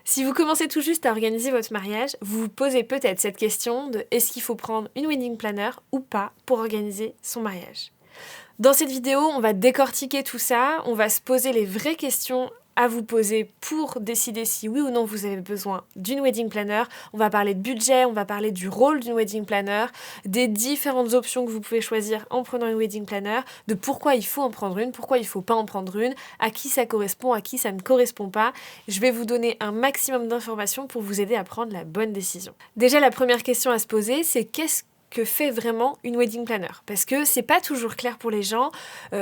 Si vous commencez tout juste à organiser votre mariage, vous vous posez peut-être cette question de est-ce qu'il faut prendre une wedding planner ou pas pour organiser son mariage. Dans cette vidéo, on va décortiquer tout ça, on va se poser les vraies questions à vous poser pour décider si oui ou non vous avez besoin d'une wedding planner. On va parler de budget, on va parler du rôle d'une wedding planner, des différentes options que vous pouvez choisir en prenant une wedding planner, de pourquoi il faut en prendre une, pourquoi il ne faut pas en prendre une, à qui ça correspond, à qui ça ne correspond pas. Je vais vous donner un maximum d'informations pour vous aider à prendre la bonne décision. Déjà, la première question à se poser, c'est qu'est-ce que fait vraiment une wedding planner, parce que c'est pas toujours clair pour les gens.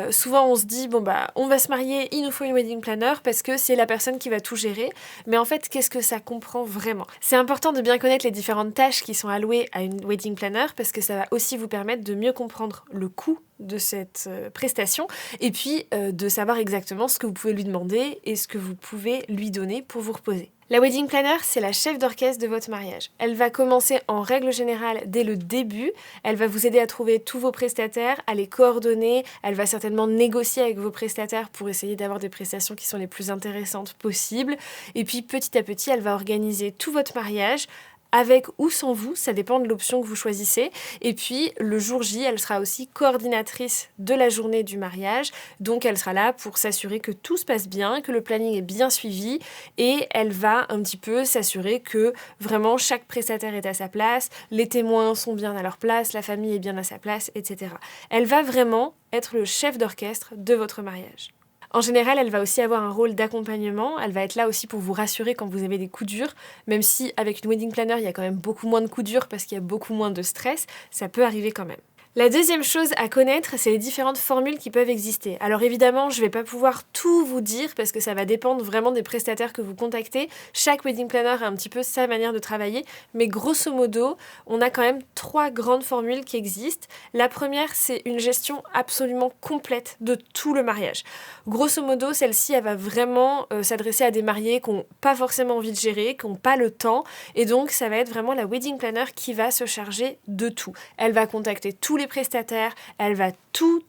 Souvent on se dit on va se marier, il nous faut une wedding planner parce que c'est la personne qui va tout gérer, mais en fait qu'est-ce que ça comprend vraiment? C'est important de bien connaître les différentes tâches qui sont allouées à une wedding planner parce que ça va aussi vous permettre de mieux comprendre le coût de cette prestation et puis de savoir exactement ce que vous pouvez lui demander et ce que vous pouvez lui donner pour vous reposer. La wedding planner, c'est la chef d'orchestre de votre mariage. Elle va commencer en règle générale dès le début. Elle va vous aider à trouver tous vos prestataires, à les coordonner. Elle va certainement négocier avec vos prestataires pour essayer d'avoir des prestations qui sont les plus intéressantes possibles. Et puis petit à petit, elle va organiser tout votre mariage, avec ou sans vous, ça dépend de l'option que vous choisissez. Et puis, le jour J, elle sera aussi coordinatrice de la journée du mariage. Donc, elle sera là pour s'assurer que tout se passe bien, que le planning est bien suivi. Et elle va un petit peu s'assurer que vraiment chaque prestataire est à sa place, les témoins sont bien à leur place, la famille est bien à sa place, etc. Elle va vraiment être le chef d'orchestre de votre mariage. En général, elle va aussi avoir un rôle d'accompagnement. Elle va être là aussi pour vous rassurer quand vous avez des coups durs. Même si avec une wedding planner, il y a quand même beaucoup moins de coups durs parce qu'il y a beaucoup moins de stress, ça peut arriver quand même. La deuxième chose à connaître, c'est les différentes formules qui peuvent exister. Alors évidemment, je ne vais pas pouvoir tout vous dire parce que ça va dépendre vraiment des prestataires que vous contactez. Chaque wedding planner a un petit peu sa manière de travailler, mais grosso modo, on a quand même 3 grandes formules qui existent. La première, c'est une gestion absolument complète de tout le mariage. Grosso modo, celle-ci, elle va vraiment s'adresser à des mariés qui n'ont pas forcément envie de gérer, qui n'ont pas le temps, et donc ça va être vraiment la wedding planner qui va se charger de tout. Elle va contacter tous les prestataires, elle va tout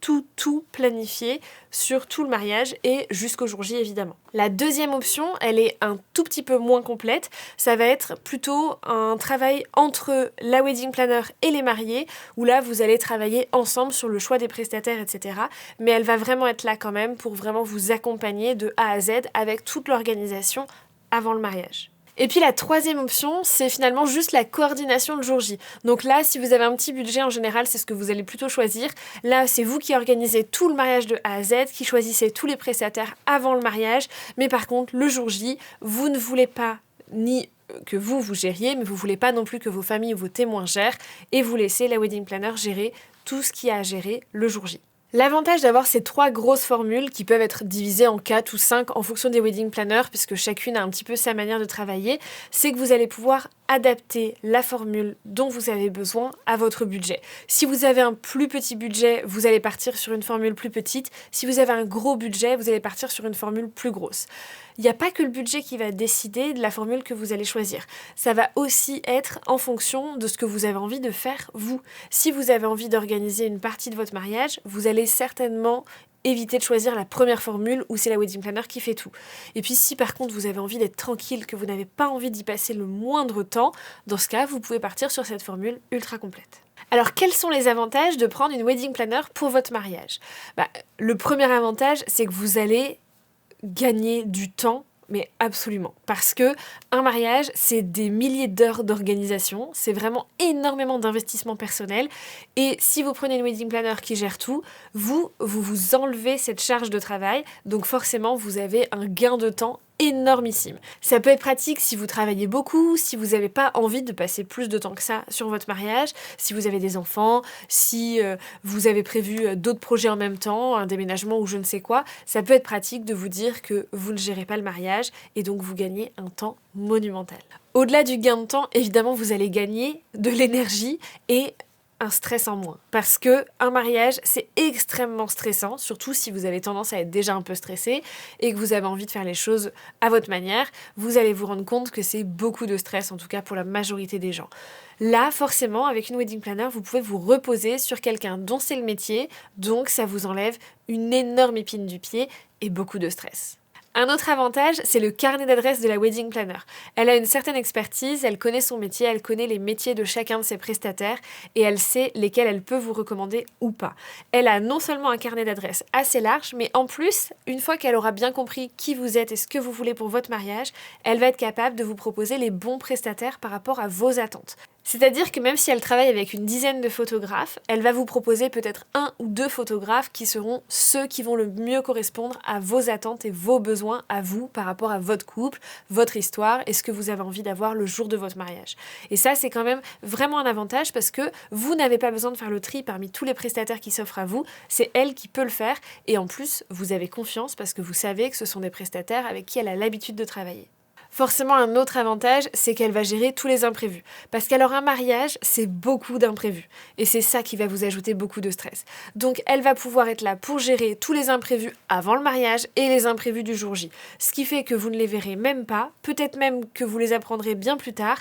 planifier sur tout le mariage et jusqu'au jour J évidemment. La deuxième option, elle est un tout petit peu moins complète, ça va être plutôt un travail entre la wedding planner et les mariés, où là vous allez travailler ensemble sur le choix des prestataires, etc. Mais elle va vraiment être là quand même pour vraiment vous accompagner de A à Z avec toute l'organisation avant le mariage. Et puis la troisième option, c'est finalement juste la coordination le jour J. Donc là, si vous avez un petit budget, en général, c'est ce que vous allez plutôt choisir. Là, c'est vous qui organisez tout le mariage de A à Z, qui choisissez tous les prestataires avant le mariage. Mais par contre, le jour J, vous ne voulez pas ni que vous gériez, mais vous voulez pas non plus que vos familles ou vos témoins gèrent, et vous laissez la wedding planner gérer tout ce qu'il y a à gérer le jour J. L'avantage d'avoir ces 3 grosses formules qui peuvent être divisées en 4 ou 5 en fonction des wedding planners, puisque chacune a un petit peu sa manière de travailler, c'est que vous allez pouvoir adapter la formule dont vous avez besoin à votre budget. Si vous avez un plus petit budget, vous allez partir sur une formule plus petite. Si vous avez un gros budget, vous allez partir sur une formule plus grosse. Il n'y a pas que le budget qui va décider de la formule que vous allez choisir. Ça va aussi être en fonction de ce que vous avez envie de faire vous. Si vous avez envie d'organiser une partie de votre mariage, vous allez certainement éviter de choisir la première formule où c'est la wedding planner qui fait tout. Et puis si par contre vous avez envie d'être tranquille, que vous n'avez pas envie d'y passer le moindre temps, dans ce cas, vous pouvez partir sur cette formule ultra complète. Alors quels sont les avantages de prendre une wedding planner pour votre mariage? Le premier avantage, c'est que vous allez gagner du temps, mais absolument. Parce que un mariage, c'est des milliers d'heures d'organisation, c'est vraiment énormément d'investissement personnel. Et si vous prenez une wedding planner qui gère tout, vous enlevez cette charge de travail, donc forcément vous avez un gain de temps énormissime. Ça peut être pratique si vous travaillez beaucoup, si vous n'avez pas envie de passer plus de temps que ça sur votre mariage, si vous avez des enfants, si vous avez prévu d'autres projets en même temps, un déménagement ou je ne sais quoi, ça peut être pratique de vous dire que vous ne gérez pas le mariage et donc vous gagnez un temps monumental. Au-delà du gain de temps, évidemment, vous allez gagner de l'énergie et un stress en moins. Parce que un mariage, c'est extrêmement stressant, surtout si vous avez tendance à être déjà un peu stressé et que vous avez envie de faire les choses à votre manière, vous allez vous rendre compte que c'est beaucoup de stress, en tout cas pour la majorité des gens. Là, forcément, avec une wedding planner, vous pouvez vous reposer sur quelqu'un dont c'est le métier, donc ça vous enlève une énorme épine du pied et beaucoup de stress. Un autre avantage, c'est le carnet d'adresses de la wedding planner. Elle a une certaine expertise, elle connaît son métier, elle connaît les métiers de chacun de ses prestataires et elle sait lesquels elle peut vous recommander ou pas. Elle a non seulement un carnet d'adresses assez large, mais en plus, une fois qu'elle aura bien compris qui vous êtes et ce que vous voulez pour votre mariage, elle va être capable de vous proposer les bons prestataires par rapport à vos attentes. C'est-à-dire que même si elle travaille avec une dizaine de photographes, elle va vous proposer peut-être 1 ou 2 photographes qui seront ceux qui vont le mieux correspondre à vos attentes et vos besoins à vous par rapport à votre couple, votre histoire et ce que vous avez envie d'avoir le jour de votre mariage. Et ça, c'est quand même vraiment un avantage parce que vous n'avez pas besoin de faire le tri parmi tous les prestataires qui s'offrent à vous, c'est elle qui peut le faire et en plus, vous avez confiance parce que vous savez que ce sont des prestataires avec qui elle a l'habitude de travailler. Forcément, un autre avantage, c'est qu'elle va gérer tous les imprévus. Parce qu'alors un mariage, c'est beaucoup d'imprévus. Et c'est ça qui va vous ajouter beaucoup de stress. Donc elle va pouvoir être là pour gérer tous les imprévus avant le mariage et les imprévus du jour J. Ce qui fait que vous ne les verrez même pas, peut-être même que vous les apprendrez bien plus tard,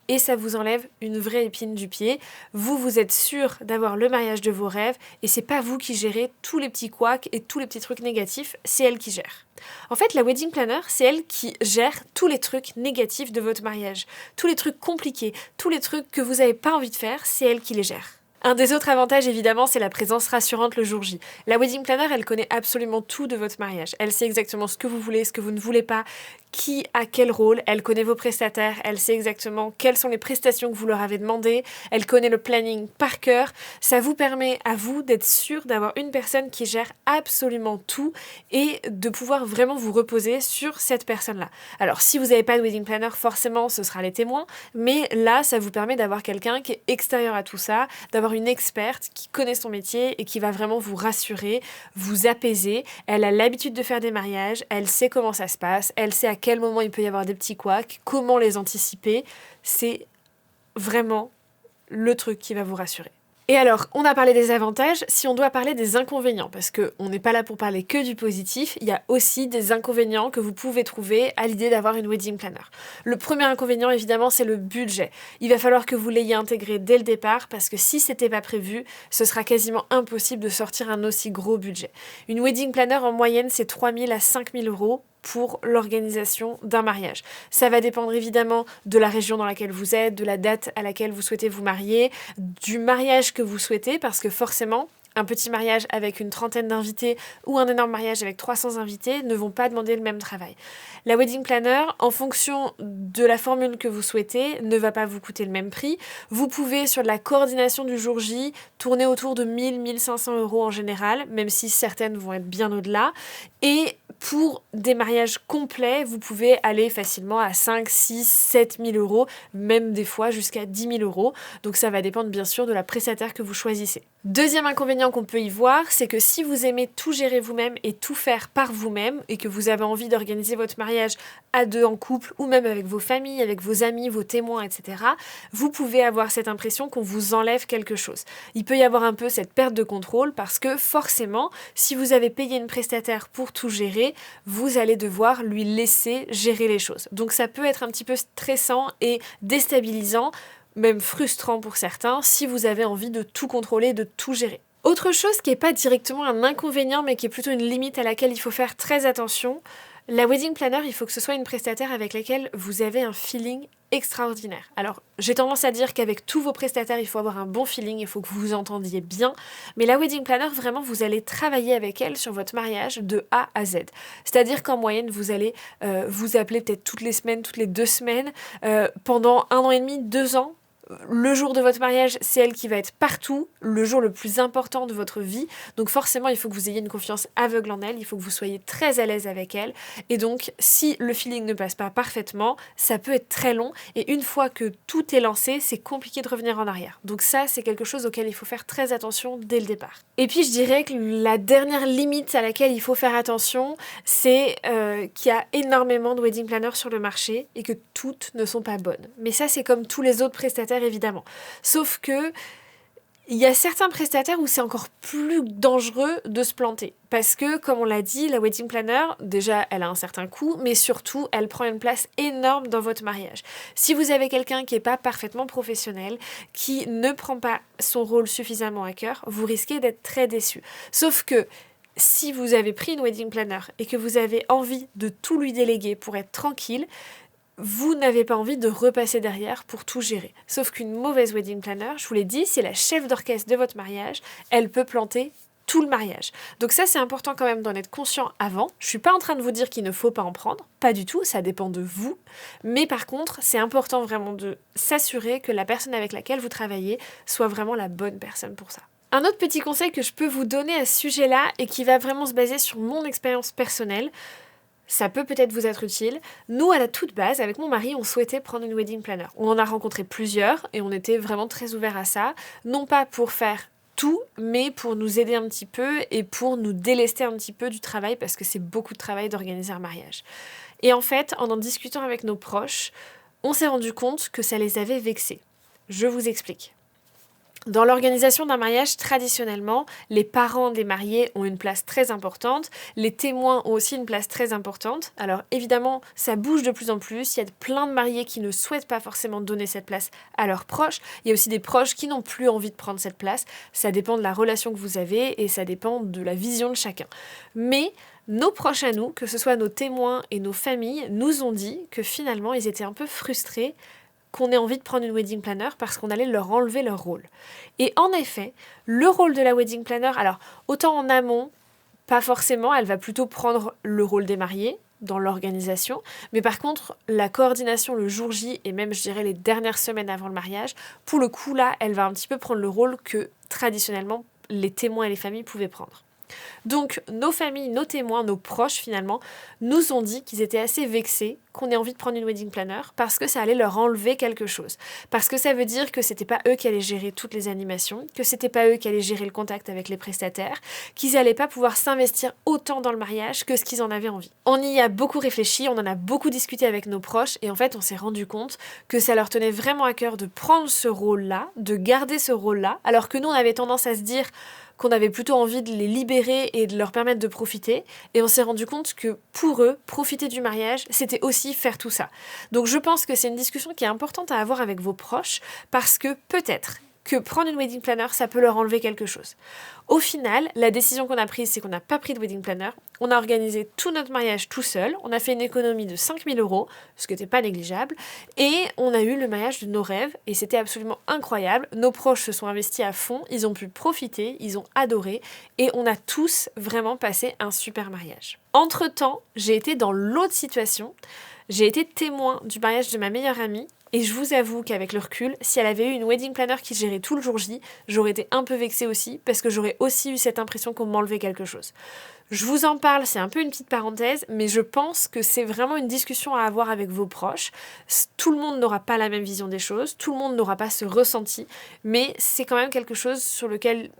et ça vous enlève une vraie épine du pied. Vous êtes sûr d'avoir le mariage de vos rêves et c'est pas vous qui gérez tous les petits couacs et tous les petits trucs négatifs, c'est elle qui gère. En fait, la wedding planner, c'est elle qui gère tous les trucs négatifs de votre mariage. Tous les trucs compliqués, tous les trucs que vous n'avez pas envie de faire, c'est elle qui les gère. Un des autres avantages, évidemment, c'est la présence rassurante le jour J. La wedding planner, elle connaît absolument tout de votre mariage. Elle sait exactement ce que vous voulez, ce que vous ne voulez pas, qui a quel rôle, elle connaît vos prestataires, elle sait exactement quelles sont les prestations que vous leur avez demandées, elle connaît le planning par cœur. Ça vous permet à vous d'être sûr d'avoir une personne qui gère absolument tout et de pouvoir vraiment vous reposer sur cette personne-là. Alors, si vous n'avez pas de wedding planner, forcément, ce sera les témoins, mais là, ça vous permet d'avoir quelqu'un qui est extérieur à tout ça, d'avoir une experte qui connaît son métier et qui va vraiment vous rassurer, vous apaiser. Elle a l'habitude de faire des mariages, elle sait comment ça se passe, elle sait à quel moment il peut y avoir des petits couacs, comment les anticiper. C'est vraiment le truc qui va vous rassurer. Et alors, on a parlé des avantages, si on doit parler des inconvénients, parce qu'on n'est pas là pour parler que du positif, il y a aussi des inconvénients que vous pouvez trouver à l'idée d'avoir une wedding planner. Le premier inconvénient, évidemment, c'est le budget. Il va falloir que vous l'ayez intégré dès le départ, parce que si c'était pas prévu, ce sera quasiment impossible de sortir un aussi gros budget. Une wedding planner, en moyenne, c'est 3 000 à 5 000 euros pour l'organisation d'un mariage. Ça va dépendre évidemment de la région dans laquelle vous êtes, de la date à laquelle vous souhaitez vous marier, du mariage que vous souhaitez, parce que forcément, un petit mariage avec une trentaine d'invités ou un énorme mariage avec 300 invités ne vont pas demander le même travail. La wedding planner, en fonction de la formule que vous souhaitez, ne va pas vous coûter le même prix. Vous pouvez, sur de la coordination du jour J, tourner autour de 1 000 500 euros en général, même si certaines vont être bien au-delà. Et pour des mariages complets, vous pouvez aller facilement à 5, 6, 7 000 euros, même des fois jusqu'à 10 000 euros. Donc ça va dépendre bien sûr de la prestataire que vous choisissez. Deuxième inconvénient qu'on peut y voir, c'est que si vous aimez tout gérer vous-même et tout faire par vous-même, et que vous avez envie d'organiser votre mariage à deux en couple, ou même avec vos familles, avec vos amis, vos témoins, etc., vous pouvez avoir cette impression qu'on vous enlève quelque chose. Il peut y avoir un peu cette perte de contrôle parce que forcément, si vous avez payé une prestataire pour tout gérer, vous allez devoir lui laisser gérer les choses. Donc ça peut être un petit peu stressant et déstabilisant, même frustrant pour certains, si vous avez envie de tout contrôler, de tout gérer. Autre chose qui n'est pas directement un inconvénient, mais qui est plutôt une limite à laquelle il faut faire très attention, la wedding planner, il faut que ce soit une prestataire avec laquelle vous avez un feeling extraordinaire. Alors, j'ai tendance à dire qu'avec tous vos prestataires, il faut avoir un bon feeling, il faut que vous vous entendiez bien, mais la wedding planner, vraiment, vous allez travailler avec elle sur votre mariage de A à Z. C'est-à-dire qu'en moyenne, vous allez vous appeler peut-être toutes les semaines, toutes les 2 semaines, pendant 1 an et demi, 2 ans. Le jour de votre mariage, c'est elle qui va être partout, le jour le plus important de votre vie. Donc forcément, il faut que vous ayez une confiance aveugle en elle, il faut que vous soyez très à l'aise avec elle. Et donc, si le feeling ne passe pas parfaitement, ça peut être très long. Et une fois que tout est lancé, c'est compliqué de revenir en arrière. Donc ça, c'est quelque chose auquel il faut faire très attention dès le départ. Et puis, je dirais que la dernière limite à laquelle il faut faire attention, c'est qu'il y a énormément de wedding planners sur le marché et que toutes ne sont pas bonnes. Mais ça, c'est comme tous les autres prestataires, évidemment. Sauf que il y a certains prestataires où c'est encore plus dangereux de se planter. Parce que, comme on l'a dit, la wedding planner, déjà, elle a un certain coût, mais surtout, elle prend une place énorme dans votre mariage. Si vous avez quelqu'un qui n'est pas parfaitement professionnel, qui ne prend pas son rôle suffisamment à cœur, vous risquez d'être très déçu. Sauf que, si vous avez pris une wedding planner et que vous avez envie de tout lui déléguer pour être tranquille, vous n'avez pas envie de repasser derrière pour tout gérer. Sauf qu'une mauvaise wedding planner, je vous l'ai dit, c'est la chef d'orchestre de votre mariage, elle peut planter tout le mariage. Donc ça, c'est important quand même d'en être conscient avant. Je suis pas en train de vous dire qu'il ne faut pas en prendre, pas du tout, ça dépend de vous. Mais par contre, c'est important vraiment de s'assurer que la personne avec laquelle vous travaillez soit vraiment la bonne personne pour ça. Un autre petit conseil que je peux vous donner à ce sujet-là et qui va vraiment se baser sur mon expérience personnelle, ça peut peut-être vous être utile. Nous, à la toute base, avec mon mari, on souhaitait prendre une wedding planner. On en a rencontré plusieurs et on était vraiment très ouverts à ça. Non pas pour faire tout, mais pour nous aider un petit peu et pour nous délester un petit peu du travail parce que c'est beaucoup de travail d'organiser un mariage. Et en fait, en discutant avec nos proches, on s'est rendu compte que ça les avait vexés. Je vous explique. Dans l'organisation d'un mariage, traditionnellement, les parents des mariés ont une place très importante, les témoins ont aussi une place très importante. Alors évidemment, ça bouge de plus en plus, il y a plein de mariés qui ne souhaitent pas forcément donner cette place à leurs proches, il y a aussi des proches qui n'ont plus envie de prendre cette place, ça dépend de la relation que vous avez et ça dépend de la vision de chacun. Mais nos proches à nous, que ce soit nos témoins et nos familles, nous ont dit que finalement ils étaient un peu frustrés qu'on ait envie de prendre une wedding planner parce qu'on allait leur enlever leur rôle. Et en effet, le rôle de la wedding planner, alors autant en amont, pas forcément, elle va plutôt prendre le rôle des mariés dans l'organisation, mais par contre, la coordination le jour J et même je dirais les dernières semaines avant le mariage, pour le coup là, elle va un petit peu prendre le rôle que traditionnellement les témoins et les familles pouvaient prendre. Donc nos familles, nos témoins, nos proches finalement, nous ont dit qu'ils étaient assez vexés qu'on ait envie de prendre une wedding planner parce que ça allait leur enlever quelque chose. Parce que ça veut dire que c'était pas eux qui allaient gérer toutes les animations, que c'était pas eux qui allaient gérer le contact avec les prestataires, qu'ils allaient pas pouvoir s'investir autant dans le mariage que ce qu'ils en avaient envie. On y a beaucoup réfléchi, on en a beaucoup discuté avec nos proches et en fait on s'est rendu compte que ça leur tenait vraiment à cœur de prendre ce rôle-là, de garder ce rôle-là, alors que nous on avait tendance à se dire qu'on avait plutôt envie de les libérer et de leur permettre de profiter. Et on s'est rendu compte que pour eux, profiter du mariage, c'était aussi faire tout ça. Donc je pense que c'est une discussion qui est importante à avoir avec vos proches parce que peut-être que prendre une wedding planner, ça peut leur enlever quelque chose. Au final, la décision qu'on a prise, c'est qu'on n'a pas pris de wedding planner. On a organisé tout notre mariage tout seul. On a fait une économie de 5 000 €, ce qui n'était pas négligeable. Et on a eu le mariage de nos rêves. Et c'était absolument incroyable. Nos proches se sont investis à fond. Ils ont pu profiter. Ils ont adoré. Et on a tous vraiment passé un super mariage. Entre-temps, j'ai été dans l'autre situation. J'ai été témoin du mariage de ma meilleure amie. Et je vous avoue qu'avec le recul, si elle avait eu une wedding planner qui gérait tout le jour J, j'aurais été un peu vexée aussi, parce que j'aurais aussi eu cette impression qu'on m'enlevait quelque chose. Je vous en parle, c'est un peu une petite parenthèse, mais je pense que c'est vraiment une discussion à avoir avec vos proches. Tout le monde n'aura pas la même vision des choses, tout le monde n'aura pas ce ressenti, mais c'est quand même quelque chose sur lequel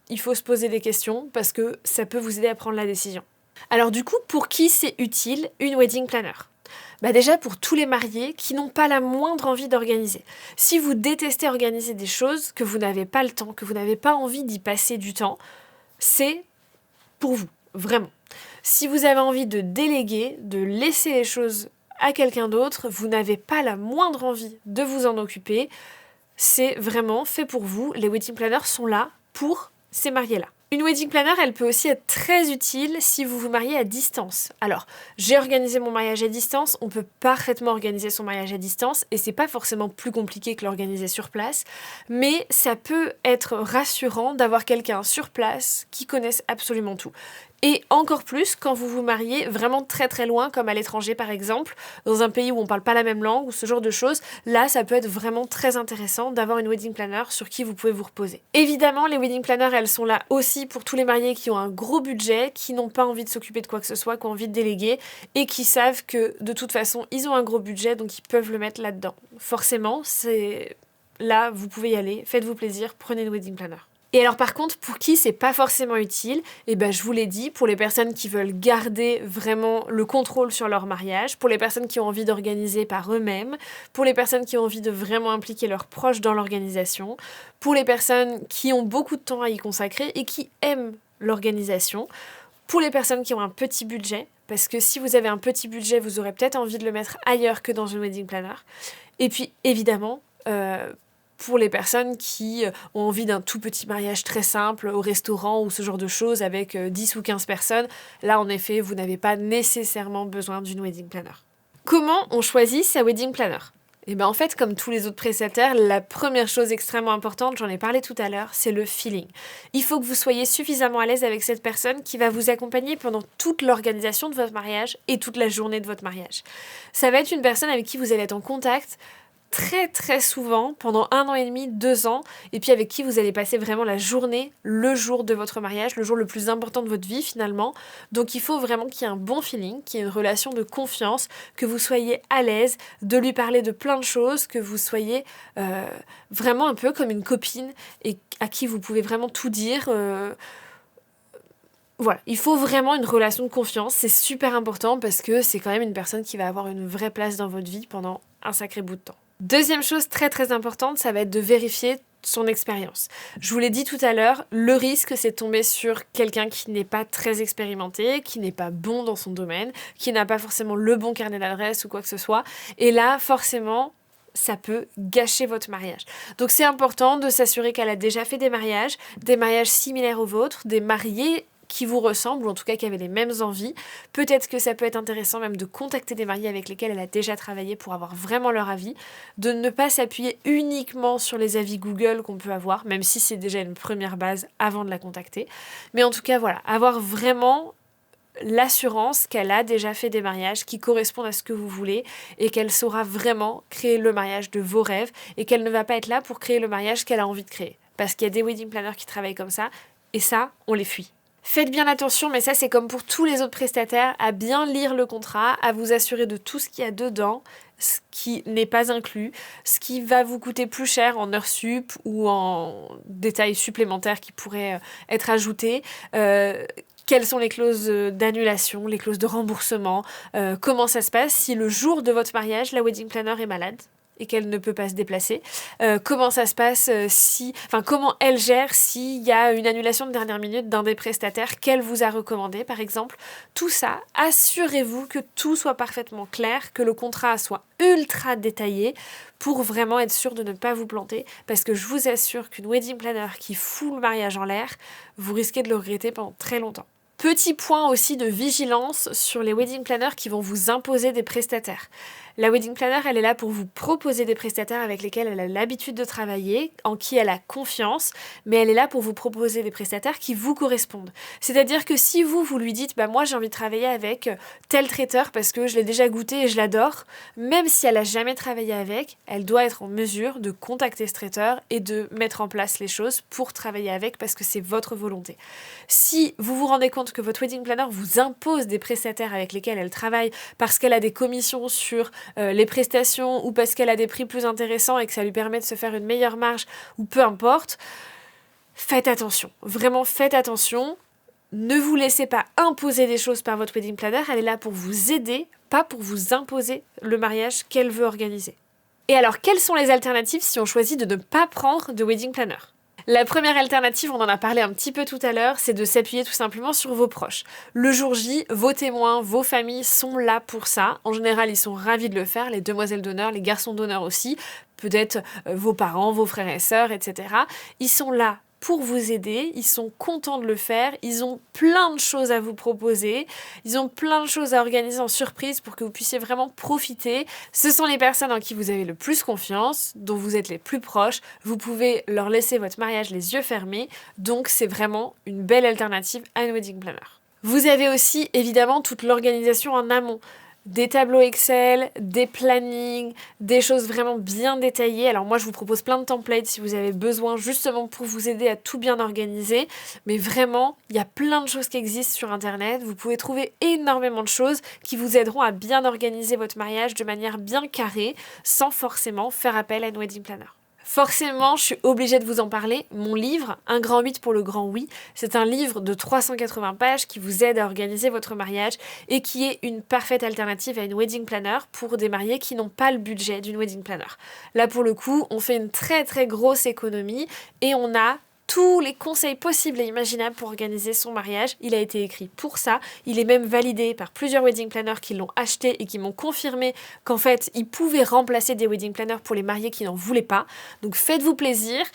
il faut se poser des questions, parce que ça peut vous aider à prendre la décision. Alors du coup, pour qui c'est utile une wedding planner ? Déjà pour tous les mariés qui n'ont pas la moindre envie d'organiser. Si vous détestez organiser des choses, que vous n'avez pas le temps, que vous n'avez pas envie d'y passer du temps, c'est pour vous, vraiment. Si vous avez envie de déléguer, de laisser les choses à quelqu'un d'autre, vous n'avez pas la moindre envie de vous en occuper, c'est vraiment fait pour vous. Les wedding planners sont là pour ces mariés-là. Une wedding planner, elle peut aussi être très utile si vous vous mariez à distance. Alors, j'ai organisé mon mariage à distance, on peut parfaitement organiser son mariage à distance et c'est pas forcément plus compliqué que l'organiser sur place, mais ça peut être rassurant d'avoir quelqu'un sur place qui connaisse absolument tout. Et encore plus quand vous vous mariez vraiment très très loin, comme à l'étranger par exemple, dans un pays où on parle pas la même langue ou ce genre de choses, là ça peut être vraiment très intéressant d'avoir une wedding planner sur qui vous pouvez vous reposer. Évidemment, les wedding planners, elles sont là aussi pour tous les mariés qui ont un gros budget, qui n'ont pas envie de s'occuper de quoi que ce soit, qui ont envie de déléguer et qui savent que de toute façon ils ont un gros budget donc ils peuvent le mettre là-dedans. Forcément, c'est là, vous pouvez y aller, faites-vous plaisir, prenez une wedding planner. Et alors par contre, pour qui c'est pas forcément utile, je vous l'ai dit, pour les personnes qui veulent garder vraiment le contrôle sur leur mariage, pour les personnes qui ont envie d'organiser par eux-mêmes, pour les personnes qui ont envie de vraiment impliquer leurs proches dans l'organisation, pour les personnes qui ont beaucoup de temps à y consacrer et qui aiment l'organisation, pour les personnes qui ont un petit budget, parce que si vous avez un petit budget, vous aurez peut-être envie de le mettre ailleurs que dans une wedding planner. Et puis évidemment, pour les personnes qui ont envie d'un tout petit mariage très simple au restaurant ou ce genre de choses avec 10 ou 15 personnes, là en effet, vous n'avez pas nécessairement besoin d'une wedding planner. Comment on choisit sa wedding planner ? Et bien en fait, comme tous les autres prestataires, la première chose extrêmement importante, j'en ai parlé tout à l'heure, c'est le feeling. Il faut que vous soyez suffisamment à l'aise avec cette personne qui va vous accompagner pendant toute l'organisation de votre mariage et toute la journée de votre mariage. Ça va être une personne avec qui vous allez être en contact très très souvent, pendant 1 an et demi, 2 ans, et puis avec qui vous allez passer vraiment la journée, le jour de votre mariage, le jour le plus important de votre vie finalement. Donc il faut vraiment qu'il y ait un bon feeling, qu'il y ait une relation de confiance, que vous soyez à l'aise de lui parler de plein de choses, que vous soyez vraiment un peu comme une copine et à qui vous pouvez vraiment tout dire. Voilà, il faut vraiment une relation de confiance, c'est super important parce que c'est quand même une personne qui va avoir une vraie place dans votre vie pendant un sacré bout de temps. Deuxième chose très très importante, ça va être de vérifier son expérience. Je vous l'ai dit tout à l'heure, le risque c'est de tomber sur quelqu'un qui n'est pas très expérimenté, qui n'est pas bon dans son domaine, qui n'a pas forcément le bon carnet d'adresse ou quoi que ce soit. Et là, forcément, ça peut gâcher votre mariage. Donc c'est important de s'assurer qu'elle a déjà fait des mariages similaires aux vôtres, des mariés qui vous ressemblent, ou en tout cas qui avaient les mêmes envies. Peut-être que ça peut être intéressant même de contacter des mariés avec lesquels elle a déjà travaillé pour avoir vraiment leur avis, de ne pas s'appuyer uniquement sur les avis Google qu'on peut avoir, même si c'est déjà une première base avant de la contacter. Mais en tout cas, voilà, avoir vraiment l'assurance qu'elle a déjà fait des mariages qui correspondent à ce que vous voulez et qu'elle saura vraiment créer le mariage de vos rêves et qu'elle ne va pas être là pour créer le mariage qu'elle a envie de créer. Parce qu'il y a des wedding planners qui travaillent comme ça et ça, on les fuit. Faites bien attention, mais ça c'est comme pour tous les autres prestataires, à bien lire le contrat, à vous assurer de tout ce qu'il y a dedans, ce qui n'est pas inclus, ce qui va vous coûter plus cher en heures sup ou en détails supplémentaires qui pourraient être ajoutés. Quelles sont les clauses d'annulation, les clauses de remboursement, comment ça se passe si le jour de votre mariage, la wedding planner est malade et qu'elle ne peut pas se déplacer. Comment ça se passe comment elle gère s'il y a une annulation de dernière minute d'un des prestataires qu'elle vous a recommandé, par exemple. Tout ça, assurez-vous que tout soit parfaitement clair, que le contrat soit ultra détaillé pour vraiment être sûr de ne pas vous planter, parce que je vous assure qu'une wedding planner qui fout le mariage en l'air, vous risquez de le regretter pendant très longtemps. Petit point aussi de vigilance sur les wedding planners qui vont vous imposer des prestataires. La wedding planner, elle est là pour vous proposer des prestataires avec lesquels elle a l'habitude de travailler, en qui elle a confiance, mais elle est là pour vous proposer des prestataires qui vous correspondent. C'est-à-dire que si vous lui dites « moi j'ai envie de travailler avec tel traiteur parce que je l'ai déjà goûté et je l'adore », même si elle n'a jamais travaillé avec, elle doit être en mesure de contacter ce traiteur et de mettre en place les choses pour travailler avec parce que c'est votre volonté. Si vous vous rendez compte que votre wedding planner vous impose des prestataires avec lesquels elle travaille parce qu'elle a des commissions sur les prestations ou parce qu'elle a des prix plus intéressants et que ça lui permet de se faire une meilleure marge ou peu importe, faites attention. Vraiment faites attention. Ne vous laissez pas imposer des choses par votre wedding planner. Elle est là pour vous aider, pas pour vous imposer le mariage qu'elle veut organiser. Et alors, quelles sont les alternatives si on choisit de ne pas prendre de wedding planner ? La première alternative, on en a parlé un petit peu tout à l'heure, c'est de s'appuyer tout simplement sur vos proches. Le jour J, vos témoins, vos familles sont là pour ça. En général, ils sont ravis de le faire, les demoiselles d'honneur, les garçons d'honneur aussi, peut-être vos parents, vos frères et sœurs, etc. Ils sont là pour vous aider, ils sont contents de le faire, ils ont plein de choses à vous proposer, ils ont plein de choses à organiser en surprise pour que vous puissiez vraiment profiter. Ce sont les personnes en qui vous avez le plus confiance, dont vous êtes les plus proches, vous pouvez leur laisser votre mariage les yeux fermés, donc c'est vraiment une belle alternative à une wedding planner. Vous avez aussi évidemment toute l'organisation en amont. Des tableaux Excel, des plannings, des choses vraiment bien détaillées. Alors moi, je vous propose plein de templates si vous avez besoin, justement pour vous aider à tout bien organiser. Mais vraiment, il y a plein de choses qui existent sur Internet. Vous pouvez trouver énormément de choses qui vous aideront à bien organiser votre mariage de manière bien carrée, sans forcément faire appel à une wedding planner. Forcément, je suis obligée de vous en parler. Mon livre, Un grand 8 pour le grand oui, c'est un livre de 380 pages qui vous aide à organiser votre mariage et qui est une parfaite alternative à une wedding planner pour des mariés qui n'ont pas le budget d'une wedding planner. Là, pour le coup, on fait une très très grosse économie et on a tous les conseils possibles et imaginables pour organiser son mariage. Il a été écrit pour ça. Il est même validé par plusieurs wedding planners qui l'ont acheté et qui m'ont confirmé qu'en fait, il pouvait remplacer des wedding planners pour les mariés qui n'en voulaient pas. Donc faites-vous plaisir.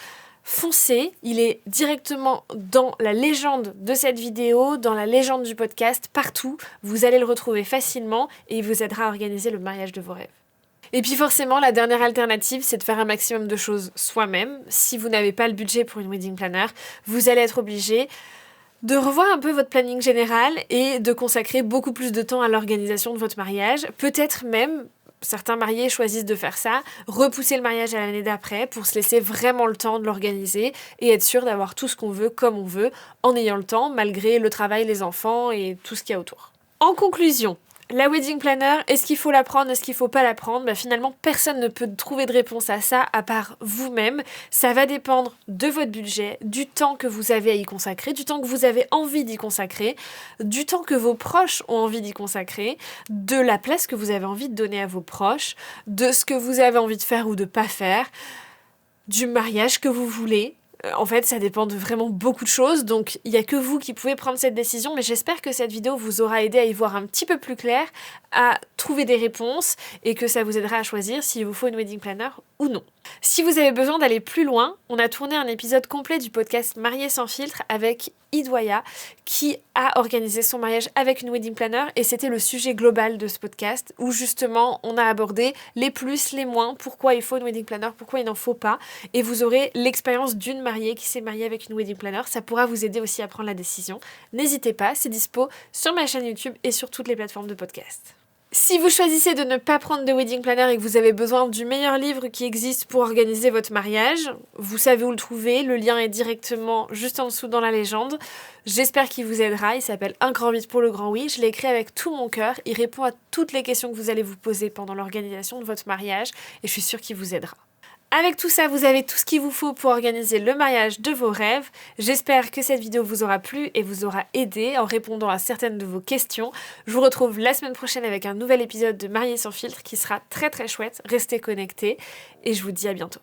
Foncez, il est directement dans la légende de cette vidéo, dans la légende du podcast, partout. Vous allez le retrouver facilement et il vous aidera à organiser le mariage de vos rêves. Et puis forcément, la dernière alternative, c'est de faire un maximum de choses soi-même. Si vous n'avez pas le budget pour une wedding planner, vous allez être obligé de revoir un peu votre planning général et de consacrer beaucoup plus de temps à l'organisation de votre mariage. Peut-être même, certains mariés choisissent de faire ça, repousser le mariage à l'année d'après pour se laisser vraiment le temps de l'organiser et être sûr d'avoir tout ce qu'on veut comme on veut, en ayant le temps, malgré le travail, les enfants et tout ce qu'il y a autour. En conclusion, la wedding planner, est-ce qu'il faut la prendre, est-ce qu'il faut pas la prendre ? Finalement, personne ne peut trouver de réponse à ça à part vous-même. Ça va dépendre de votre budget, du temps que vous avez à y consacrer, du temps que vous avez envie d'y consacrer, du temps que vos proches ont envie d'y consacrer, de la place que vous avez envie de donner à vos proches, de ce que vous avez envie de faire ou de pas faire, du mariage que vous voulez. En fait, ça dépend de vraiment beaucoup de choses, donc il n'y a que vous qui pouvez prendre cette décision, mais j'espère que cette vidéo vous aura aidé à y voir un petit peu plus clair, à trouver des réponses, et que ça vous aidera à choisir s'il vous faut une wedding planner ou non. Si vous avez besoin d'aller plus loin, on a tourné un épisode complet du podcast Mariés sans filtre avec Idoya, qui a organisé son mariage avec une wedding planner, et c'était le sujet global de ce podcast, où justement on a abordé les plus, les moins, pourquoi il faut une wedding planner, pourquoi il n'en faut pas, et vous aurez l'expérience d'une mariée qui s'est mariée avec une wedding planner, ça pourra vous aider aussi à prendre la décision. N'hésitez pas, c'est dispo sur ma chaîne YouTube et sur toutes les plateformes de podcast. Si vous choisissez de ne pas prendre de wedding planner et que vous avez besoin du meilleur livre qui existe pour organiser votre mariage, vous savez où le trouver, le lien est directement juste en dessous dans la légende. J'espère qu'il vous aidera, il s'appelle Un grand oui pour le grand oui, je l'ai écrit avec tout mon cœur, il répond à toutes les questions que vous allez vous poser pendant l'organisation de votre mariage et je suis sûre qu'il vous aidera. Avec tout ça, vous avez tout ce qu'il vous faut pour organiser le mariage de vos rêves. J'espère que cette vidéo vous aura plu et vous aura aidé en répondant à certaines de vos questions. Je vous retrouve la semaine prochaine avec un nouvel épisode de Mariés sans filtre qui sera très très chouette. Restez connectés et je vous dis à bientôt.